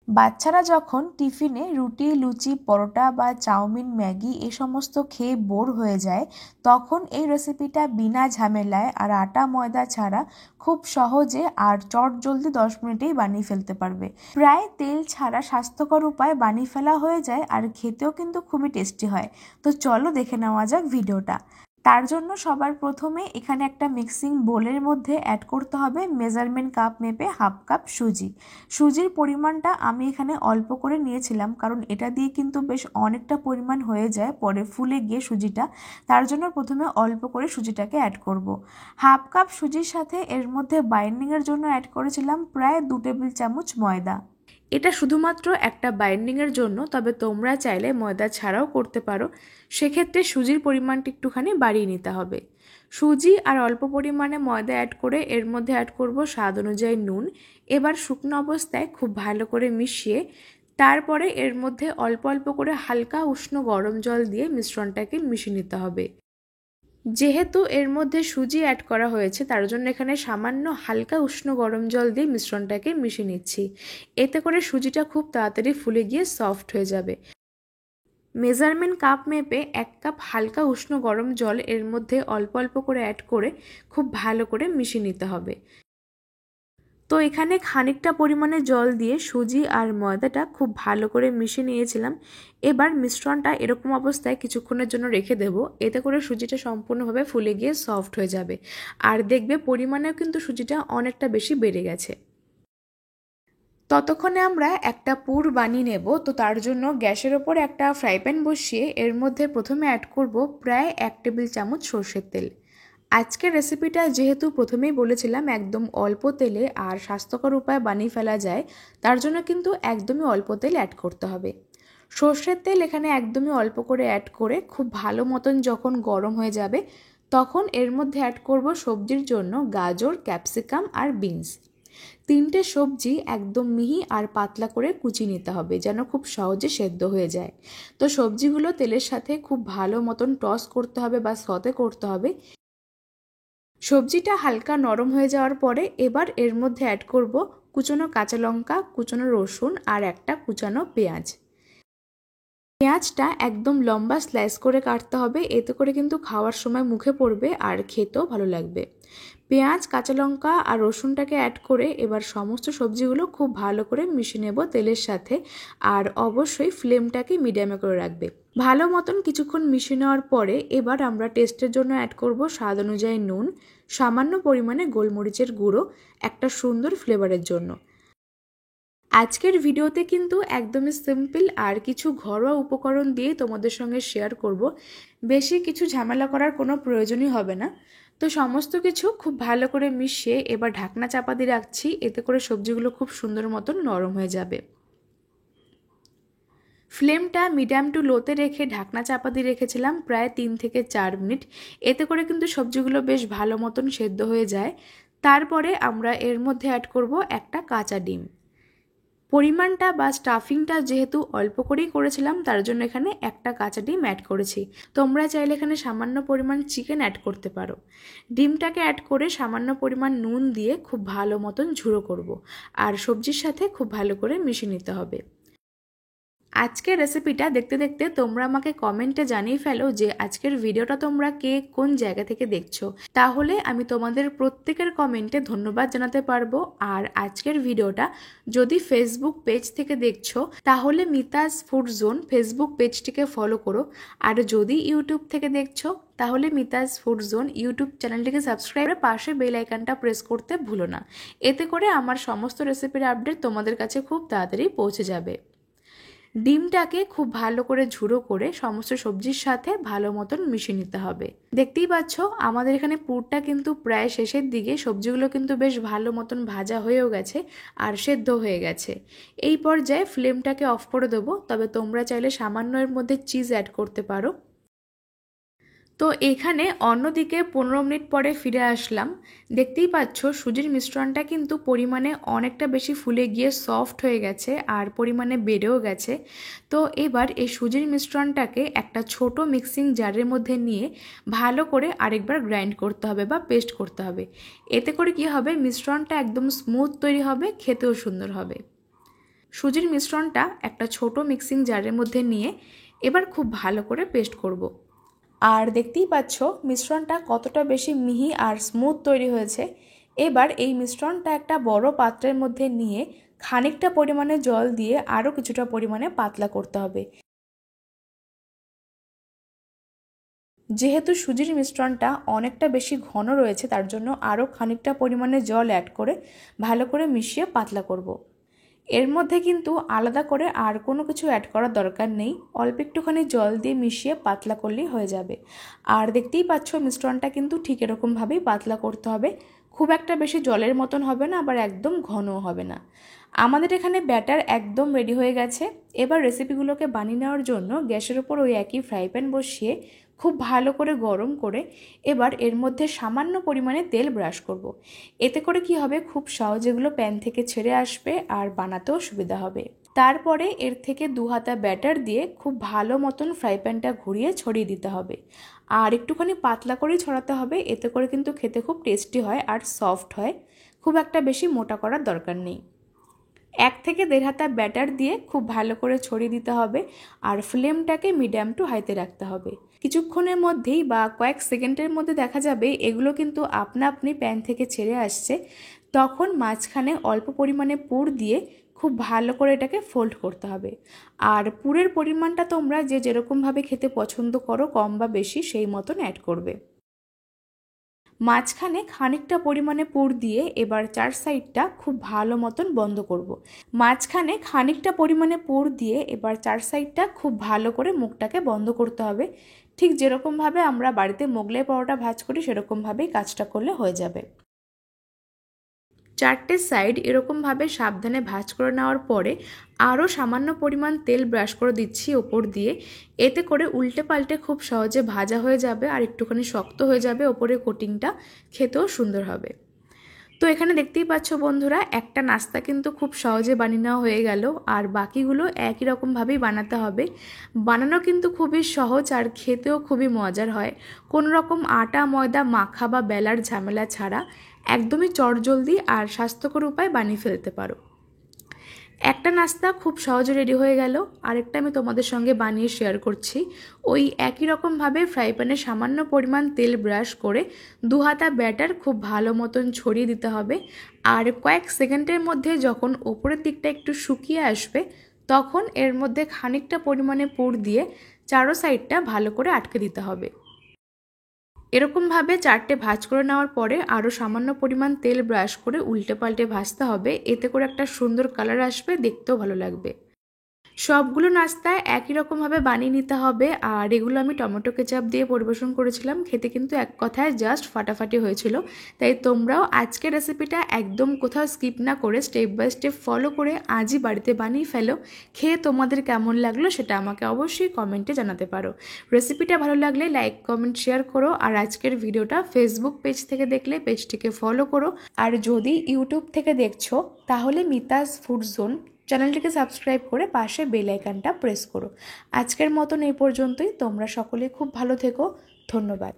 বাচ্চারা যখন টিফিনে রুটি, লুচি, পরোটা বা চাউমিন, ম্যাগি এই সমস্ত খেয়ে বোর হয়ে যায়, তখন এই রেসিপিটা বিনা ঝামেলায় আর আটা ময়দা ছাড়া খুব সহজে আর চটজলদি 10 মিনিটেই বানিয়ে ফেলতে পারবে। প্রায় তেল ছাড়া স্বাস্থ্যকর উপায় বানিয়ে ফেলা হয়ে যায় আর খেতেও কিন্তু খুবই টেস্টি হয়। তো চলো দেখে নেওয়া যাক ভিডিওটা। তার জন্য সবার প্রথমে এখানে একটা মিক্সিং বোলের মধ্যে অ্যাড করতে হবে মেজারমেন্ট কাপ মেপে হাফ কাপ সুজি। সুজির পরিমাণটা আমি এখানে অল্প করে নিয়েছিলাম, কারণ এটা দিয়ে কিন্তু বেশ অনেকটা পরিমাণ হয়ে যায় পরে ফুলে গিয়ে সুজিটা। তার জন্য প্রথমে অল্প করে সুজিটাকে অ্যাড করব। হাফ কাপ সুজির সাথে এর মধ্যে বাইন্ডিংয়ের জন্য অ্যাড করেছিলাম প্রায় 2 টেবিল চামচ ময়দা। এটা শুধুমাত্র একটা বাইন্ডিংয়ের জন্য, তবে তোমরা চাইলে ময়দা ছাড়াও করতে পারো। সেক্ষেত্রে সুজির পরিমাণটা একটুখানি বাড়িয়ে নিতে হবে। সুজি আর অল্প পরিমাণে ময়দা অ্যাড করে এর মধ্যে অ্যাড করব স্বাদ অনুযায়ী নুন। এবার শুকনো অবস্থায় খুব ভালো করে মিশিয়ে তারপরে এর মধ্যে অল্প অল্প করে হালকা উষ্ণ গরম জল দিয়ে মিশ্রণটাকে মিশিয়ে নিতে হবে। যেহেতু এর মধ্যে সুজি অ্যাড করা হয়েছে, তার জন্য এখানে সামান্য হালকা উষ্ণ গরম জল দিয়ে মিশ্রণটাকে মিশিয়ে নিচ্ছি। এতে করে সুজিটা খুব তাড়াতাড়ি ফুলে গিয়ে সফট হয়ে যাবে। মেজারমেন্ট কাপ মেপে 1 কাপ হালকা উষ্ণ গরম জল এর মধ্যে অল্প অল্প করে অ্যাড করে খুব ভালো করে মিশিয়ে নিতে হবে। তো এখানে খানিকটা পরিমাণে জল দিয়ে সুজি আর ময়দাটা খুব ভালো করে মিশিয়ে নিয়েছিলাম। এবার মিশ্রণটা এরকম অবস্থায় কিছুক্ষণের জন্য রেখে দেব। এতে করে সুজিটা সম্পূর্ণভাবে ফুলে গিয়ে সফট হয়ে যাবে। আর দেখবে পরিমাণেও কিন্তু সুজিটা অনেকটা বেশি বেড়ে গেছে। ততক্ষণে আমরা একটা পুর বানিয়ে নেব। তো তার জন্য গ্যাসের ওপর একটা ফ্রাই প্যান বসিয়ে এর মধ্যে প্রথমে অ্যাড করব প্রায় 1 টেবিল চামচ সর্ষের তেল। আজকের রেসিপিটা যেহেতু প্রথমেই বলেছিলাম একদম অল্প তেলে আর স্বাস্থ্যকর উপায়ে বানিয়ে ফেলা যায়, তার জন্য কিন্তু একদমই অল্প তেল অ্যাড করতে হবে। সর্ষের তেল এখানে একদমই অল্প করে অ্যাড করে খুব ভালো মতন যখন গরম হয়ে যাবে, তখন এর মধ্যে অ্যাড করব সবজির জন্য গাজর, ক্যাপসিকাম আর বিনস। 3টে সবজি একদম মিহি আর পাতলা করে কুচিয়ে নিতে হবে, যেন খুব সহজে সেদ্ধ হয়ে যায়। তো সবজিগুলো তেলের সাথে খুব ভালো মতন টস করতে হবে বা সতে করতে হবে। সবজিটা হালকা নরম হয়ে যাওয়ার পরে এবার এর মধ্যে অ্যাড করব কুচনো কাঁচা লঙ্কা, কুচনো রসুন আর একটা কুচানো পেঁয়াজ। পেঁয়াজটা একদম লম্বা স্লাইস করে কাটতে হবে, এতে করে কিন্তু খাওয়ার সময় মুখে পড়বে আর খেতেও ভালো লাগবে। পেঁয়াজ, কাঁচা লঙ্কা আর রসুনটাকে অ্যাড করে এবার সমস্ত সবজিগুলো খুব ভালো করে মিশিয়ে নেব তেলের সাথে। আর অবশ্যই ফ্লেমটাকে মিডিয়ামে করে রাখবে। ভালো মতন কিছুক্ষণ মিশিয়ে নেওয়ার পরে এবার আমরা টেস্টের জন্য অ্যাড করব স্বাদ অনুযায়ী নুন, সামান্য পরিমাণে গোলমরিচের গুঁড়ো, একটা সুন্দর ফ্লেভারের জন্য। আজকের ভিডিওতে কিন্তু একদমই সিম্পল আর কিছু ঘরোয়া উপকরণ দিয়ে তোমাদের সঙ্গে শেয়ার করব। বেশি কিছু ঝামেলা করার কোনো প্রয়োজনই হবে না। তো সমস্ত কিছু খুব ভালো করে মিশিয়ে এবার ঢাকনা চাপা দিয়ে রাখছি, এতে করে সবজিগুলো খুব সুন্দর মতন নরম হয়ে যাবে। ফ্লেমটা মিডিয়াম টু লোতে রেখে ঢাকনা চাপা দিয়ে রেখেছিলাম প্রায় 3 থেকে 4 মিনিট। এতে করে কিন্তু সবজিগুলো বেশ ভালো মতন সেদ্ধ হয়ে যায়। তারপরে আমরা এর মধ্যে অ্যাড করব একটা কাঁচা ডিম। পরিমাণটা বা স্টাফিংটা যেহেতু অল্প করেই করেছিলাম, তার জন্য এখানে একটা কাঁচা ডিম অ্যাড করেছি। তোমরা চাইলে এখানে সামান্য পরিমাণ চিকেন অ্যাড করতে পারো। ডিমটাকে অ্যাড করে সামান্য পরিমাণ নুন দিয়ে খুব ভালো মতন ঝুড়ো করব আর সবজির সাথে খুব ভালো করে মিশিয়ে নিতে হবে। আজকের রেসিপিটা দেখতে দেখতে তোমরা আমাকে কমেন্টে জানিয়ে ফেলো যে আজকের ভিডিওটা তোমরা কে কোন জায়গা থেকে দেখছো, তাহলে আমি তোমাদের প্রত্যেকের কমেন্টে ধন্যবাদ জানাতে পারবো। আর আজকের ভিডিওটা যদি ফেসবুক পেজ থেকে দেখছো, তাহলে মিতাজ ফুড জোন ফেসবুক পেজটিকে ফলো করো। আর যদি ইউটিউব থেকে দেখছো, তাহলে মিতাজ ফুড জোন ইউটিউব চ্যানেলটিকে সাবস্ক্রাইব করে পাশে বেল আইকনটা প্রেস করতে ভুলো না। এতে করে আমার সমস্ত রেসিপির আপডেট তোমাদের কাছে খুব তাড়াতাড়ি পৌঁছে যাবে। ডিমটাকে খুব ভালো করে ঝুড়ো করে সমস্ত সবজির সাথে ভালো মতন মিশিয়ে নিতে হবে। দেখতেই পাচ্ছ আমাদের এখানে পুরটা কিন্তু প্রায় শেষের দিকে, সবজিগুলো কিন্তু বেশ ভালো মতন ভাজা হয়েও গেছে আর সেদ্ধ হয়ে গেছে। এই পর্যায়ে ফ্লেমটাকে অফ করে দেবো, তবে তোমরা চাইলে সামান্য এর মধ্যে চিজ অ্যাড করতে পারো। তো এখানে অন্যদিকে 15 মিনিট পরে ফিরে আসলাম। দেখতেই পাচ্ছ সুজির মিশ্রণটা কিন্তু পরিমাণে অনেকটা বেশি ফুলে গিয়ে সফট হয়ে গেছে আর পরিমাণে বেড়েও গেছে। তো এবার এই সুজির মিশ্রণটাকে একটা ছোট মিক্সিং জারের মধ্যে নিয়ে ভালো করে আরেকবার গ্রাইন্ড করতে হবে বা পেস্ট করতে হবে। এতে করে কি হবে, মিশ্রণটা একদম স্মুথ তৈরি হবে, খেতেও সুন্দর হবে। সুজির মিশ্রণটা একটা ছোট মিক্সিং জারের মধ্যে নিয়ে এবার খুব ভালো করে পেস্ট করব। আর দেখতেই পাচ্ছ মিশ্রণটা কতটা বেশি মিহি আর স্মুথ তৈরি হয়েছে। এবার এই মিশ্রণটা একটা বড় পাত্রের মধ্যে নিয়ে খানিকটা পরিমাণে জল দিয়ে আরও কিছুটা পরিমাণে পাতলা করতে হবে। যেহেতু সুজির মিশ্রণটা অনেকটা বেশি ঘন রয়েছে, তার জন্য আরও খানিকটা পরিমাণে জল অ্যাড করে ভালো করে মিশিয়ে পাতলা করব। এর মধ্যে কিন্তু আলাদা করে আর কোনো কিছু অ্যাড করার দরকার নেই, অল্প একটুখানি জল দিয়ে মিশিয়ে পাতলা করলেই হয়ে যাবে। আর দেখতেই পাচ্ছ মিশ্রণটা কিন্তু ঠিক এরকমভাবেই পাতলা করতে হবে, খুব একটা বেশি জলের মতন হবে না, আবার একদম ঘনও হবে না। আমাদের এখানে ব্যাটার একদম রেডি হয়ে গেছে। এবার রেসিপিগুলোকে বানিয়ে নেওয়ার জন্য গ্যাসের উপর ওই একই ফ্রাই প্যান বসিয়ে খুব ভালো করে গরম করে এবার এর মধ্যে সামান্য পরিমাণে তেল ব্রাশ করব। এতে করে কি হবে, খুব সহজে এগুলো প্যান থেকে ছেড়ে আসবে আর বানাতেও সুবিধা হবে। তারপরে এর থেকে 2 হাতা ব্যাটার দিয়ে খুব ভালো মতন ফ্রাই প্যানটা ঘুরিয়ে ছড়িয়ে দিতে হবে। আর একটুখানি পাতলা করেই ছড়াতে হবে, এতে করে কিন্তু খেতে খুব টেস্টি হয় আর সফট হয়, খুব একটা বেশি মোটা করার দরকার নেই। 1 থেকে 1.5 হাতা ব্যাটার দিয়ে খুব ভালো করে ছড়িয়ে দিতে হবে আর ফ্লেমটাকে মিডিয়াম টু হাইতে রাখতে হবে। কিছুক্ষণের মধ্যেই বা কয়েক সেকেন্ডের মধ্যে দেখা যাবে এগুলো কিন্তু আপনা আপনি প্যান থেকে ছেড়ে আসছে। তখন মাঝখানে অল্প পরিমাণে পুর দিয়ে খুব ভালো করে এটাকে ফোল্ড করতে হবে। আর পুরের পরিমাণটা তোমরা যে যেরকমভাবে খেতে পছন্দ করো, কম বা বেশি, সেই মতন অ্যাড করবে। মাঝখানে খানিকটা পরিমাণে পুর দিয়ে এবার 4 সাইডটা খুব ভালো মতন বন্ধ করব। মাঝখানে খানিকটা পরিমাণে পুর দিয়ে এবার 4 সাইডটা খুব ভালো করে মুখটাকে বন্ধ করতে হবে। ঠিক যেরকমভাবে আমরা বাড়িতে মোগলাই পরোটা ভাজ করি সেরকমভাবেই কাজটা করলে হয়ে যাবে। 4টে সাইড এরকমভাবে সাবধানে ভাজ করে নেওয়ার পরে আরও সামান্য পরিমাণ তেল ব্রাশ করে দিচ্ছি ওপর দিয়ে। এতে করে উল্টে পাল্টে খুব সহজে ভাজা হয়ে যাবে আর একটুখানি শক্ত হয়ে যাবে ওপরের কোটিংটা, খেতেও সুন্দর হবে। তো এখানে দেখতেই পাচ্ছ বন্ধুরা, একটা নাস্তা কিন্তু খুব সহজে বানিয়ে নেওয়া হয়ে গেল। আর বাকিগুলো একই রকমভাবেই বানাতে হবে। বানানো কিন্তু খুবই সহজ আর খেতেও খুবই মজার হয়। কোনো রকম আটা ময়দা মাখা বা বেলার ঝামেলা ছাড়া একদমই চটজলদি আর স্বাস্থ্যকর উপায় বানিয়ে ফেলতে পারো। একটা নাস্তা খুব সহজে রেডি হয়ে গেল, আরেকটা আমি তোমাদের সঙ্গে বানিয়ে শেয়ার করছি। ওই একই রকমভাবে ফ্রাই প্যানে সামান্য পরিমাণ তেল ব্রাশ করে 2 হাতা ব্যাটার খুব ভালো মতন ছড়িয়ে দিতে হবে। আর কয়েক সেকেন্ডের মধ্যে যখন ওপরের দিকটা একটু শুকিয়ে আসবে, তখন এর মধ্যে খানিকটা পরিমাণে পুর দিয়ে চারো সাইডটা ভালো করে আটকে দিতে হবে। এরকমভাবে 4টে ভাজ করে নেওয়ার পরে আরও সামান্য পরিমাণ তেল ব্রাশ করে উল্টে পাল্টে ভাজতে হবে। এতে করে একটা সুন্দর কালার আসবে, দেখতেও ভালো লাগবে। সবগুলো নাস্তা একই রকমভাবে বানিয়ে নিতে হবে। আর এগুলো আমি টমেটো কেচাপ দিয়ে পরিবেশন করেছিলাম, খেতে কিন্তু এক কথায় জাস্ট ফাটাফাটি হয়েছিল। তাই তোমরাও আজকের রেসিপিটা একদম কোথাও স্কিপ না করে স্টেপ বাই স্টেপ ফলো করে আজই বাড়িতে বানিয়ে ফেলো। খেয়ে তোমাদের কেমন লাগলো সেটা আমাকে অবশ্যই কমেন্টে জানাতে পারো। রেসিপিটা ভালো লাগলে লাইক কমেন্ট শেয়ার করো। আর আজকের ভিডিওটা ফেসবুক পেজ থেকে দেখলে পেজটিকে ফলো করো। আর যদি ইউটিউব থেকে দেখছো তাহলে মিতাস ফুড জোন চ্যানেলটিকে সাবস্ক্রাইব করে পাশে বেল আইকনটা প্রেস করো। আজকের মতন এই পর্যন্তই। তোমরা সকলে খুব ভালো থেকো। ধন্যবাদ।